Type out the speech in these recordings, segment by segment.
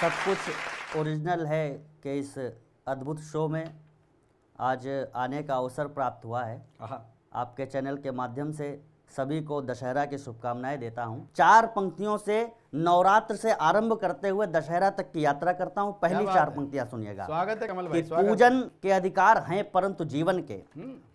सब कुछ ओरिजिनल है कि इस अद्भुत शो में आज आने का अवसर प्राप्त हुआ है। आपके चैनल के माध्यम से सभी को दशहरा की शुभकामनाएं देता हूं। 4 पंक्तियों से नवरात्र से आरंभ करते हुए दशहरा तक की यात्रा करता हूं। पहली 4 पंक्तियां सुनिएगा। स्वागत है कमल भाई। पूजन के अधिकार हैं परंतु जीवन के,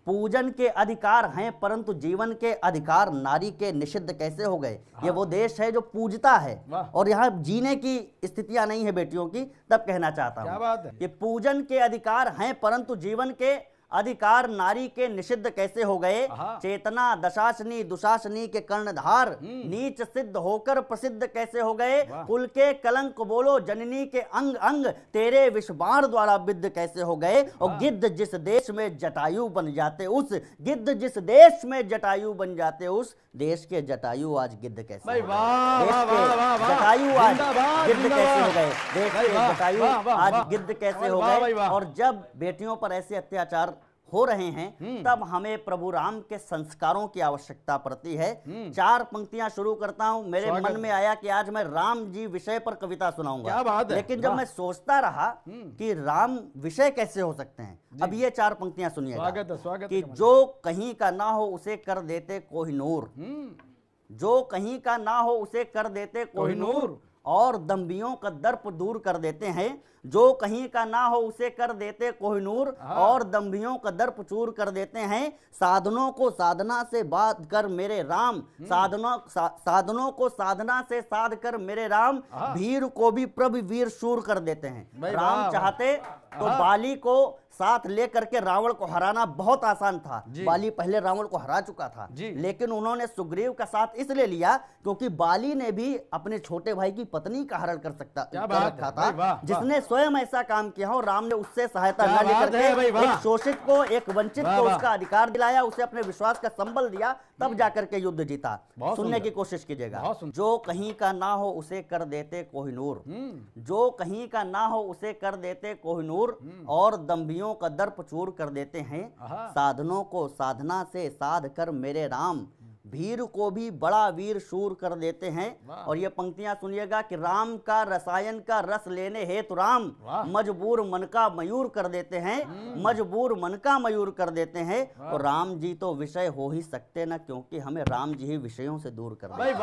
पूजन के अधिकार हैं परंतु जीवन के अधिकार नारी के निषिद्ध कैसे हो गए। ये वो देश है जो पूजता है और यहाँ जीने की स्थितियां नहीं है बेटियों की, तब कहना चाहता हूँ। क्या बात है। कि पूजन के अधिकार हैं परंतु जीवन के अधिकार नारी के निषिद्ध कैसे हो गए। चेतना दशासनी दुशासनी के कर्णधार नीच सिद्ध होकर प्रसिद्ध कैसे हो गए। कुल के कलंक बोलो जननी के अंग अंग तेरे विषबाण द्वारा विद्ध कैसे हो गए। और गिद्ध जिस देश में जटायु बन जाते उस, गिद्ध जिस देश में जटायु बन जाते उस देश के जटायु आज गिद्ध कैसे हो गए। देश के जटायु आज गिद्ध कैसे हो गए। देश के जटायु आज गिद्ध कैसे हो गए। और जब बेटियों पर ऐसे अत्याचार हो रहे हैं तब हमें प्रभु राम के संस्कारों की आवश्यकता पड़ती है। 4 पंक्तियां शुरू करता हूं। मेरे मन में आया कि आज मैं राम जी विषय पर कविता सुनाऊंगा, लेकिन जब मैं सोचता रहा कि राम विषय कैसे हो सकते हैं, अब ये 4 पंक्तियां सुनिएगा। कि जो कहीं का ना हो उसे कर देते कोहिनूर, जो कहीं का ना हो उसे कर देते कोहिनूर और दम्भियों का दर्प दूर कर देते हैं। जो कहीं का ना हो उसे कर देते कोहिनूर और दम्भियों का दर्प चूर कर देते हैं। साधनों को साधना से बात कर मेरे राम, साधनों को साधना से साध कर मेरे राम भीर को भी प्रभु वीर शूर कर देते हैं। राम चाहते तो बाली को साथ लेकर के रावण को हराना बहुत आसान था। बाली पहले रावण को हरा चुका था, लेकिन उन्होंने सुग्रीव का साथ इसलिए लिया क्योंकि बाली ने भी अपने छोटे भाई की पत्नी का हरण कर रखा था, जिसने स्वयं ऐसा काम किया हो। राम ने उससे सहायता न लेकर के एक शोषित को, एक वंचित को उसका अधिकार दिलाया, उसे अपने विश्वास का संबल दिया, तब जाकर के युद्ध जीता। सुनने की कोशिश कीजिएगा। जो कहीं का ना हो उसे कर देते कोहिनूर, जो कहीं का ना हो उसे कर देते कोहिनूर और दम्भियों का दर्प चूर कर देते हैं। साधनों को साधना से साध कर मेरे राम भीर को भी बड़ा वीर शूर कर देते हैं। और ये पंक्तियां सुनिएगा कि राम का रसायन का रस लेने हेतु राम मजबूर मन का मयूर कर देते हैं, मजबूर मन का मयूर कर देते हैं। और राम जी तो विषय हो ही सकते ना, क्योंकि हमें राम जी ही विषयों से दूर कर देते हैं।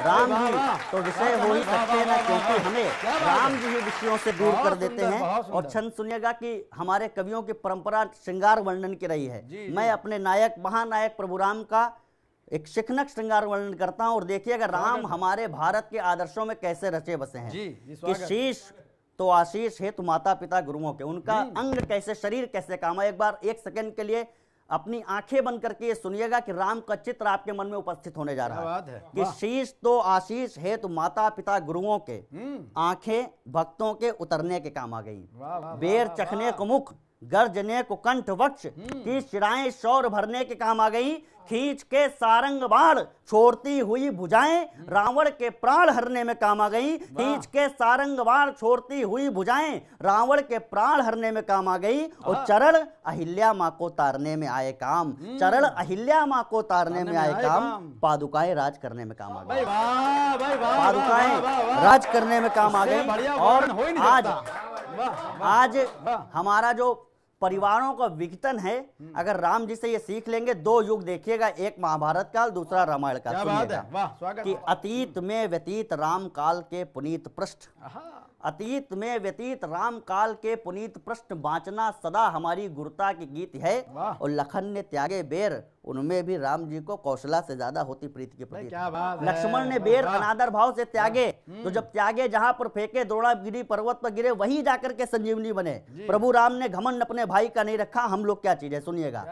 राम जी तो विषय हो ही सकते ना, क्योंकि हमें राम जी ही विषयों से दूर कर देते हैं। और छंद सुनिएगा कि हमारे कवियों की परंपरा श्रृंगार वर्णन की रही है। मैं अपने नायक महानायक प्रभु राम का एक शिखनक श्रृंगार वर्णन करता हूं। और देखिएगा राम हमारे भारत के आदर्शों में कैसे रचे बसे हैं। कि शीश तो आशीष है तो माता पिता गुरुओं के, उनका अंग कैसे, शरीर कैसे काम है। एक बार 1 सेकंड के लिए अपनी आंखें बंद करके ये सुनिएगा कि राम का चित्र आपके मन में उपस्थित होने जा रहा है। कि शीश तो आशीष है तो माता पिता गुरुओं के, आंखें भक्तों के उतरने के काम आ गई। बेर चखने को मुख, गर्जने को कंठ वक्ष की शिराएं शौर भरने के काम आ गई। खींच के सारंग बाण छोड़ती हुई भुजाएं रावण के प्राण हरने में काम आ गई। खींच के सारंग बाण छोड़ती हुई भुजाएं रावण के प्राण हरने में काम आ गई। और चरण अहिल्या मां को तारने में आए काम, चरण अहिल्या मां को तारने में आए काम, पादुकाएं राज करने में काम आ गई। पादुकाएं राज करने में काम आ गई। और आज हमारा जो परिवारों का विघटन है, अगर राम जी से ये सीख लेंगे। 2 युग देखिएगा, एक महाभारत काल, दूसरा रामायण काल। सुनिएगा कि अतीत में व्यतीत राम काल के पुनीत पृष्ठ, अतीत में व्यतीत राम काल के पुनीत पृष्ठ बाँचना सदा हमारी गुरुता की गीत है। और लखन ने त्यागे बेर, उनमें भी राम जी को कौशला से ज्यादा होती प्रीति की प्रतीति। लक्ष्मण ने बेर अनादर भाव से त्यागे, तो जब त्यागे जहां पर फेंके द्रोणागिरी पर्वत पर गिरे वही जाकर के संजीवनी बने। प्रभु राम ने घमंड अपने भाई का नहीं रखा, हम लोग क्या चीज है। सुनिएगा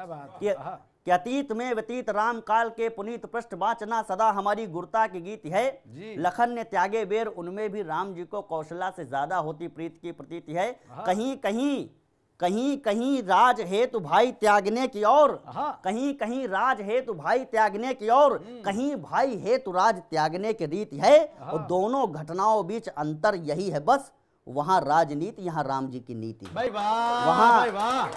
कि अतीत में व्यतीत राम काल के पुनीत पृष्ठ बाँचना सदा हमारी गुरुता की गीत है। लखन ने त्यागे बेर, उनमें भी राम जी को कौशला से ज्यादा होती प्रीति की प्रतीति है। कहीं कहीं कहीं कहीं राज हेतु भाई त्यागने की ओर, कहीं कहीं राज हेतु भाई त्यागने की ओर, कहीं भाई हेतु राज त्यागने की रीति है। और दोनों घटनाओं बीच अंतर यही है बस, वहां राजनीति, यहाँ राम जी की नीति। वहां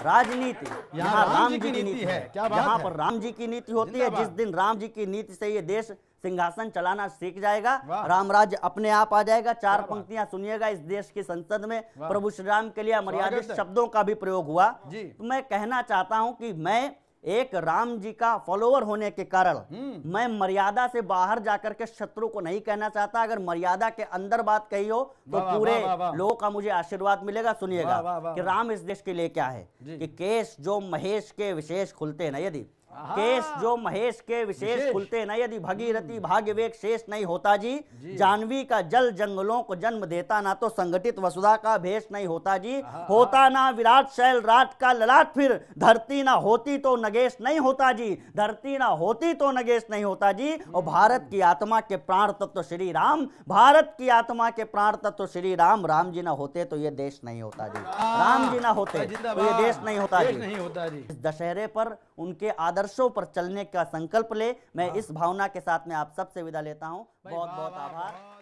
राजनीति, यहाँ राम जी की नीति है। जहाँ पर राम जी की नीति होती है, जिस दिन राम जी की नीति से ये देश सिंहासन चलाना सीख जाएगा, राम राज्य अपने आप आ जाएगा। 4 पंक्तियां सुनिएगा। इस देश की संसद में प्रभु श्री राम के लिए अमर्यादित शब्दों का भी प्रयोग हुआ। तो मैं कहना चाहता हूं कि मैं एक राम जी का फॉलोअर होने के कारण मैं मर्यादा से बाहर जाकर के शत्रु को नहीं कहना चाहता। अगर मर्यादा के अंदर बात कही हो तो पूरे लोगों का मुझे आशीर्वाद मिलेगा। सुनिएगा कि राम इस देश के लिए क्या है कि केश जो महेश के विशेष खुलते न यदि, केश जो महेश के विशेष खुलते न यदि, भगीरथी भाग्य वेग शेष नहीं होता जी, जानवी का जल जंगलों को जन्म देता ना तो संगठित वसुधा का भेष नहीं होता जी, होता ना विराट शैल राट का ललाट फिर, धरती ना होती तो नगेश नहीं होता जी, धरती ना होती तो नगेश नहीं होता जी। और भारत की आत्मा के प्राण तत्व श्री राम, भारत की आत्मा के प्राण तत्व श्री राम, राम जी ना होते तो ये देश नहीं होता जी, राम जी ना होते तो ये देश नहीं होता जी। इस दशहरे पर उनके आदर्शों पर चलने का संकल्प ले। मैं इस भावना के साथ में आप सबसे विदा लेता हूं। बहुत बहुत आभार।